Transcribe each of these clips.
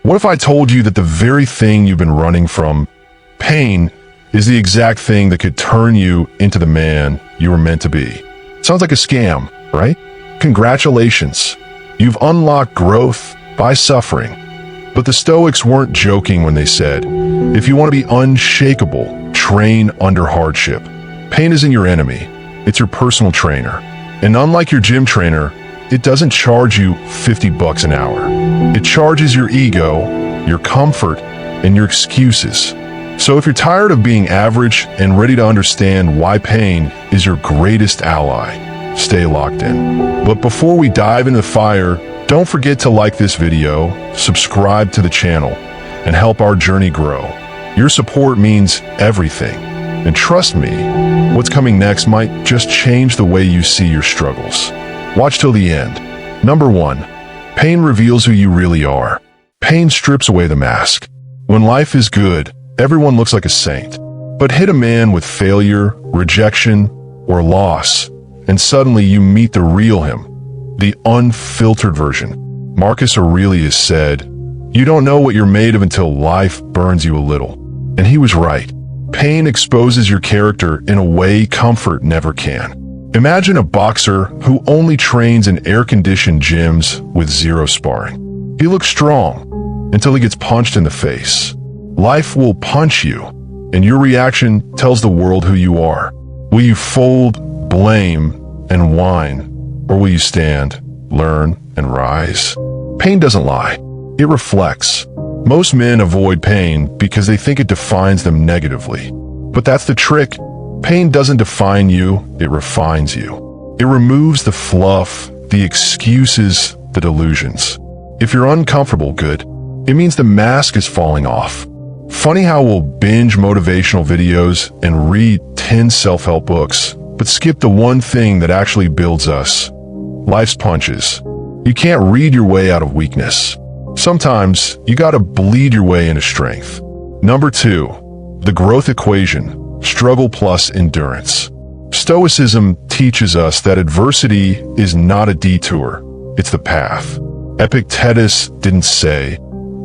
What if I told you that the very thing you've been running from, pain, is the exact thing that could turn you into the man you were meant to be? Sounds like a scam, right? Congratulations. You've unlocked growth by suffering. But the Stoics weren't joking when they said, if you want to be unshakable, train under hardship. Pain isn't your enemy. It's your personal trainer. And unlike your gym trainer, it doesn't charge you $50 an hour. It charges your ego, your comfort, and your excuses. So if you're tired of being average and ready to understand why pain is your greatest ally, stay locked in. But before we dive into the fire, don't forget to like this video, subscribe to the channel, and help our journey grow. Your support means everything. And trust me, what's coming next might just change the way you see your struggles. Watch till the end. Number 1. Pain reveals who you really are. Pain strips away the mask. When life is good, everyone looks like a saint. But hit a man with failure, rejection, or loss, and suddenly you meet the real him, the unfiltered version. Marcus Aurelius said, "You don't know what you're made of until life burns you a little." And he was right. Pain exposes your character in a way comfort never can. Imagine a boxer who only trains in air-conditioned gyms with zero sparring. He looks strong until he gets punched in the face. Life will punch you, and your reaction tells the world who you are. Will you fold, blame, and whine, or will you stand, learn, and rise? Pain doesn't lie. It reflects. Most men avoid pain because they think it defines them negatively. But that's the trick. Pain doesn't define you, it refines you. It removes the fluff, the excuses, the delusions. If you're uncomfortable, good. It means the mask is falling off. Funny how we'll binge motivational videos and read 10 self-help books, but skip the one thing that actually builds us. Life's punches. You can't read your way out of weakness. Sometimes you gotta bleed your way into strength. Number 2, the growth equation. Struggle plus endurance. Stoicism teaches us that adversity is not a detour, it's the path. Epictetus didn't say,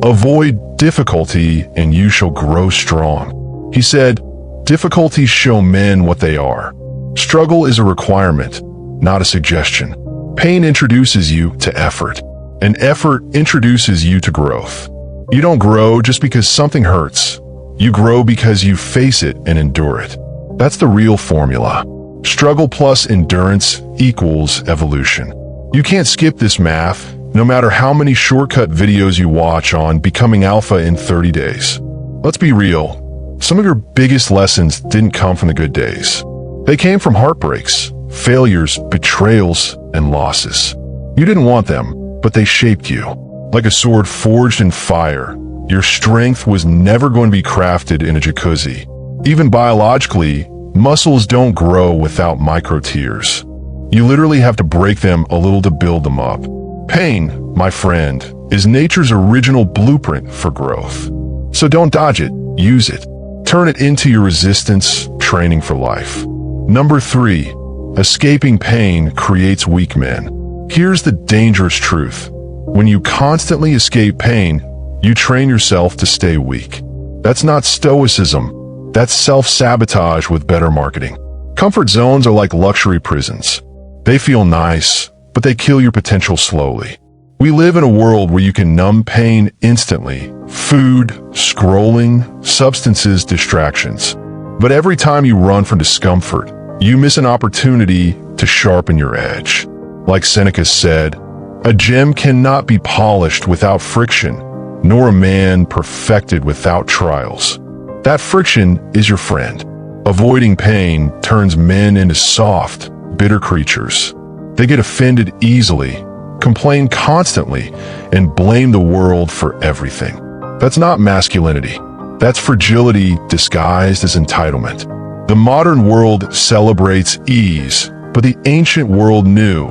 "Avoid difficulty and you shall grow strong." He said, "Difficulties show men what they are." Struggle is a requirement, not a suggestion. Pain introduces you to effort, and effort introduces you to growth. You don't grow just because something hurts. You grow because you face it and endure it. That's the real formula. Struggle plus endurance equals evolution. You can't skip this math, no matter how many shortcut videos you watch on becoming alpha in 30 days. Let's be real. Some of your biggest lessons didn't come from the good days. They came from heartbreaks, failures, betrayals, and losses. You didn't want them, but they shaped you. Like a sword forged in fire, your strength was never going to be crafted in a jacuzzi. Even biologically, muscles don't grow without micro tears. You literally have to break them a little to build them up. Pain, my friend, is nature's original blueprint for growth. So don't dodge it, use it. Turn it into your resistance training for life. Number 3, escaping pain creates weak men. Here's the dangerous truth. When you constantly escape pain, you train yourself to stay weak. That's not stoicism. That's self-sabotage with better marketing. Comfort zones are like luxury prisons. They feel nice, but they kill your potential slowly. We live in a world where you can numb pain instantly. Food, scrolling, substances, distractions. But every time you run from discomfort, you miss an opportunity to sharpen your edge. Like Seneca said, a gem cannot be polished without friction, nor a man perfected without trials. That friction is your friend. Avoiding pain turns men into soft, bitter creatures. They get offended easily, complain constantly, and blame the world for everything. That's not masculinity. That's fragility disguised as entitlement. The modern world celebrates ease, but the ancient world knew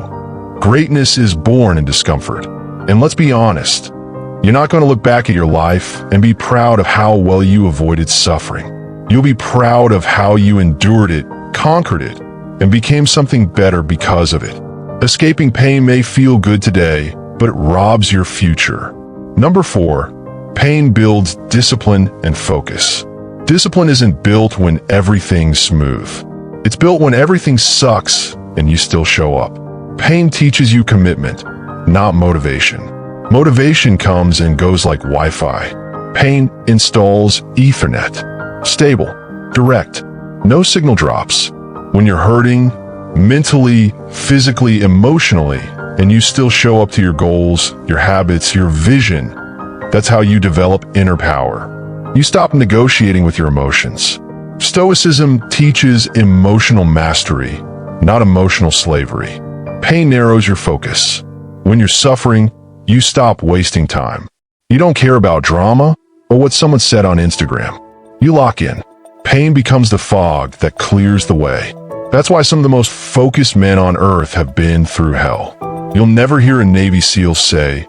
greatness is born in discomfort. And let's be honest, you're not going to look back at your life and be proud of how well you avoided suffering. You'll be proud of how you endured it, conquered it, and became something better because of it. Escaping pain may feel good today, but it robs your future. Number 4, Pain builds discipline and focus. Discipline isn't built when everything's smooth. It's built when everything sucks and you still show up. Pain teaches you commitment, not motivation. Motivation comes and goes like Wi-Fi. Pain installs Ethernet. Stable, direct, no signal drops. When you're hurting, mentally, physically, emotionally, and you still show up to your goals, your habits, your vision, that's how you develop inner power. You stop negotiating with your emotions. Stoicism teaches emotional mastery, not emotional slavery. Pain narrows your focus. When you're suffering, you stop wasting time. You don't care about drama or what someone said on Instagram. You lock in. Pain becomes the fog that clears the way. That's why some of the most focused men on earth have been through hell. You'll never hear a Navy SEAL say,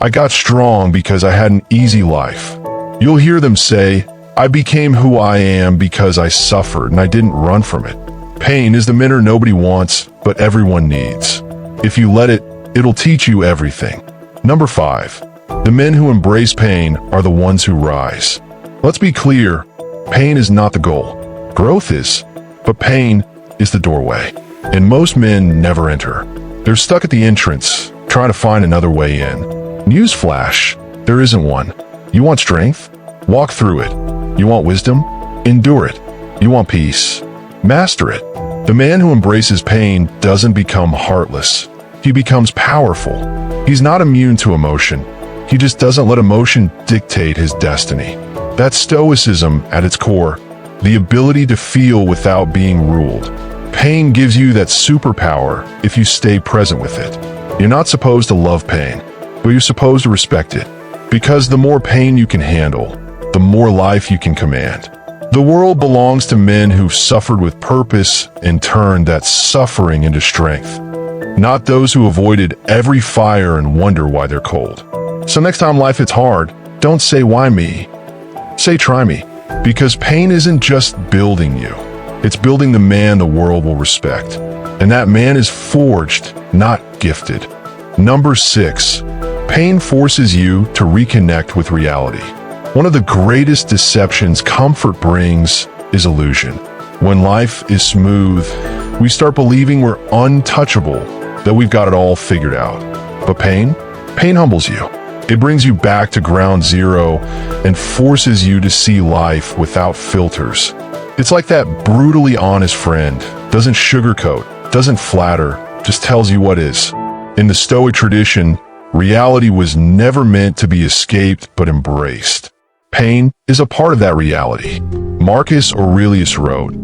"I got strong because I had an easy life." You'll hear them say, "I became who I am because I suffered and I didn't run from it." Pain is the mentor nobody wants, but everyone needs. If you let it, it'll teach you everything. Number 5. The men who embrace pain are the ones who rise. Let's be clear, pain is not the goal. Growth is, but pain is the doorway. And most men never enter. They're stuck at the entrance, trying to find another way in. Newsflash, there isn't one. You want strength? Walk through it. You want wisdom? Endure it. You want peace? Master it. The man who embraces pain doesn't become heartless. He becomes powerful. He's not immune to emotion. He just doesn't let emotion dictate his destiny. That's Stoicism at its core, the ability to feel without being ruled. Pain gives you that superpower if you stay present with it. You're not supposed to love pain, but you're supposed to respect it. Because the more pain you can handle, the more life you can command. The world belongs to men who've suffered with purpose and turned that suffering into strength. Not those who avoided every fire and wonder why they're cold. So next time life hits hard, don't say, "Why me?" Say, "Try me." Because pain isn't just building you. It's building the man the world will respect. And that man is forged, not gifted. Number 6. Pain forces you to reconnect with reality. One of the greatest deceptions comfort brings is illusion. When life is smooth, we start believing we're untouchable, that we've got it all figured out. But pain humbles you. It brings you back to ground zero and forces you to see life without filters. It's like that brutally honest friend, doesn't sugarcoat, doesn't flatter, just tells you what is. In the Stoic tradition, reality was never meant to be escaped but embraced. Pain is a part of that reality. Marcus Aurelius wrote,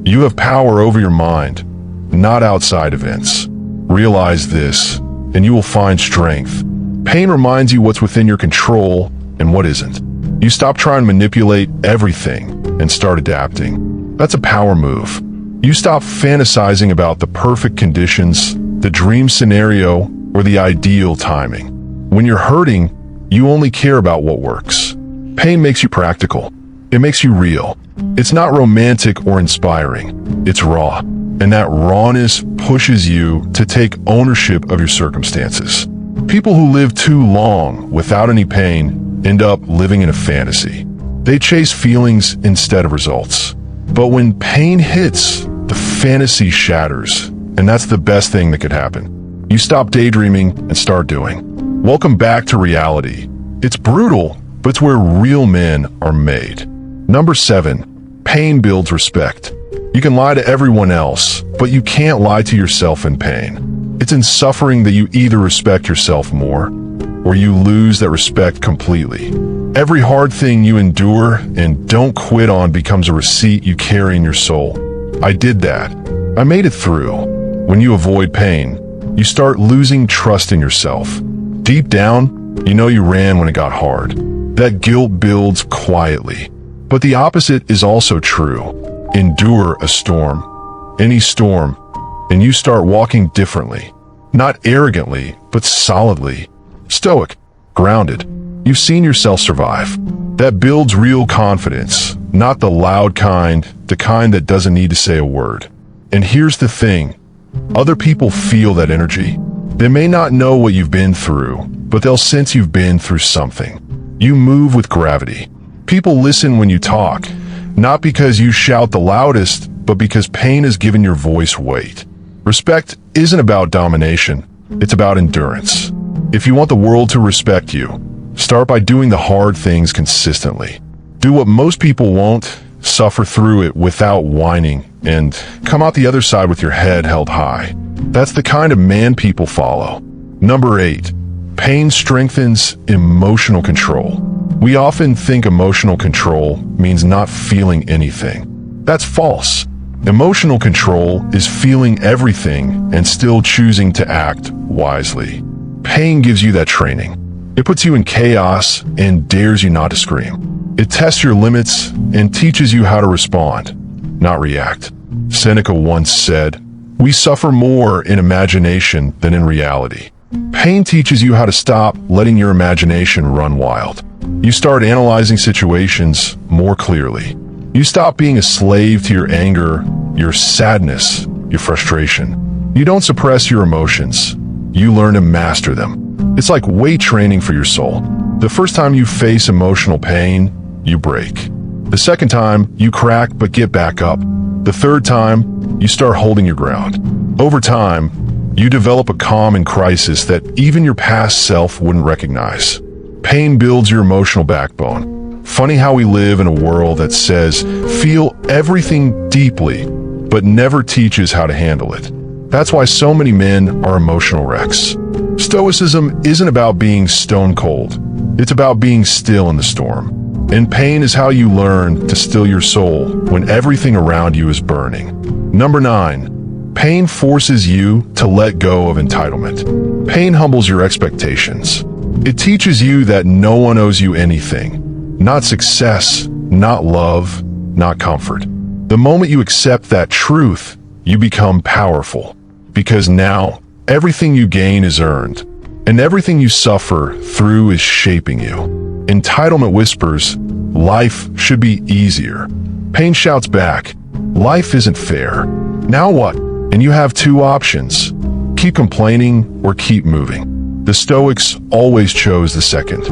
"You have power over your mind, not outside events. Realize this, and you will find strength." Pain reminds you what's within your control and what isn't. You stop trying to manipulate everything and start adapting. That's a power move. You stop fantasizing about the perfect conditions, the dream scenario, or the ideal timing. When you're hurting, you only care about what works. Pain makes you practical. It makes you real. It's not romantic or inspiring. It's raw. And that rawness pushes you to take ownership of your circumstances. People who live too long without any pain end up living in a fantasy. They chase feelings instead of results. But when pain hits, the fantasy shatters. And that's the best thing that could happen. You stop daydreaming and start doing. Welcome back to reality. It's brutal, but it's where real men are made. Number 7, pain builds respect. You can lie to everyone else, but you can't lie to yourself in pain. It's in suffering that you either respect yourself more, or you lose that respect completely. Every hard thing you endure and don't quit on becomes a receipt you carry in your soul. I did that. I made it through. When you avoid pain, you start losing trust in yourself. Deep down, you know you ran when it got hard. That guilt builds quietly. But the opposite is also true. Endure a storm, any storm, and you start walking differently. Not arrogantly, but solidly. Stoic, grounded. You've seen yourself survive. That builds real confidence, not the loud kind, the kind that doesn't need to say a word. And here's the thing. Other people feel that energy. They may not know what you've been through, but they'll sense you've been through something. You move with gravity. People listen when you talk, not because you shout the loudest, but because pain has given your voice weight. Respect isn't about domination, it's about endurance. If you want the world to respect you, start by doing the hard things consistently. Do what most people won't, suffer through it without whining, and come out the other side with your head held high. That's the kind of man people follow. Number 8. Pain strengthens emotional control. We often think emotional control means not feeling anything. That's false. Emotional control is feeling everything and still choosing to act wisely. Pain gives you that training. It puts you in chaos and dares you not to scream. It tests your limits and teaches you how to respond, not react. Seneca once said, "We suffer more in imagination than in reality." Pain teaches you how to stop letting your imagination run wild. You start analyzing situations more clearly. You stop being a slave to your anger, your sadness, your frustration. You don't suppress your emotions. You learn to master them. It's like weight training for your soul. The first time you face emotional pain, you break. The second time, you crack but get back up. The third time, you start holding your ground. Over time, you develop a calm in crisis that even your past self wouldn't recognize. Pain builds your emotional backbone. Funny how we live in a world that says, feel everything deeply, but never teaches how to handle it. That's why so many men are emotional wrecks. Stoicism isn't about being stone cold. It's about being still in the storm. And pain is how you learn to still your soul when everything around you is burning. Number 9. Pain forces you to let go of entitlement. Pain humbles your expectations. It teaches you that no one owes you anything. Not success, not love, not comfort. The moment you accept that truth, you become powerful. Because now, everything you gain is earned, and everything you suffer through is shaping you. Entitlement whispers, life should be easier. Pain shouts back, life isn't fair. Now what? And you have two options. Keep complaining or keep moving. The Stoics always chose the second.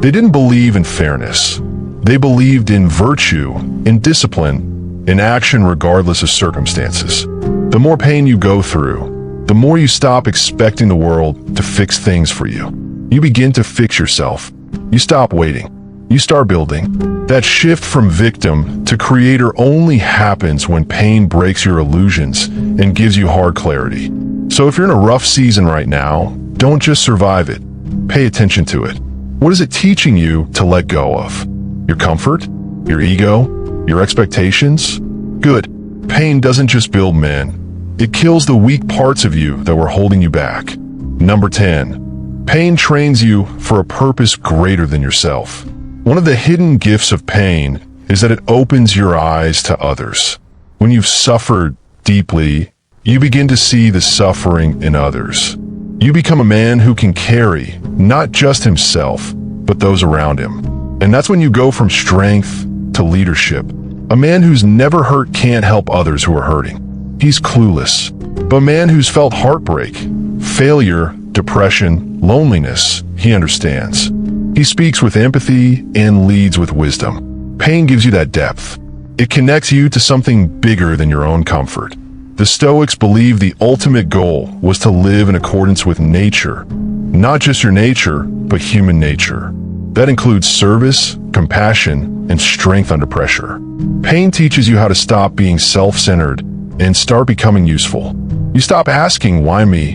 They didn't believe in fairness. They believed in virtue, in discipline, in action regardless of circumstances. The more pain you go through, the more you stop expecting the world to fix things for you. You begin to fix yourself. You stop waiting. You start building. That shift from victim to creator only happens when pain breaks your illusions and gives you hard clarity. So if you're in a rough season right now, don't just survive it. Pay attention to it. What is it teaching you to let go of? Your comfort? Your ego? Your expectations? Good. Pain doesn't just build men. It kills the weak parts of you that were holding you back. Number 10. Pain trains you for a purpose greater than yourself. One of the hidden gifts of pain is that it opens your eyes to others. When you've suffered deeply, you begin to see the suffering in others. You become a man who can carry not just himself, but those around him. And that's when you go from strength to leadership. A man who's never hurt can't help others who are hurting. He's clueless. But a man who's felt heartbreak, failure, depression, loneliness, he understands. He speaks with empathy and leads with wisdom. Pain gives you that depth. It connects you to something bigger than your own comfort. The Stoics believed the ultimate goal was to live in accordance with nature. Not just your nature, but human nature. That includes service, compassion, and strength under pressure. Pain teaches you how to stop being self-centered and start becoming useful. You stop asking, why me?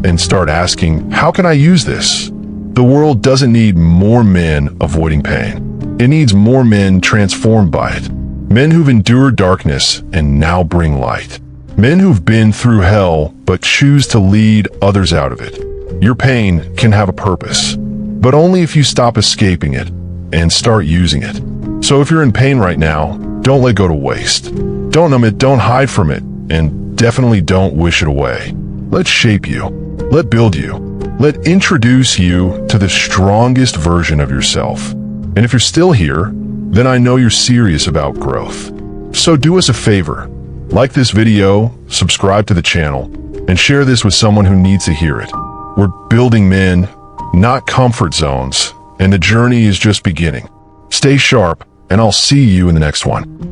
And start asking, how can I use this? The world doesn't need more men avoiding pain. It needs more men transformed by it. Men who've endured darkness and now bring light. Men who've been through hell but choose to lead others out of it. Your pain can have a purpose, but only if you stop escaping it and start using it. So if you're in pain right now, don't let go to waste. Don't numb it, don't hide from it, and definitely don't wish it away. Let shape you. Let build you. Let introduce you to the strongest version of yourself. And if you're still here, then I know you're serious about growth. So do us a favor. Like this video, subscribe to the channel, and share this with someone who needs to hear it. We're building men, not comfort zones, and the journey is just beginning. Stay sharp, and I'll see you in the next one.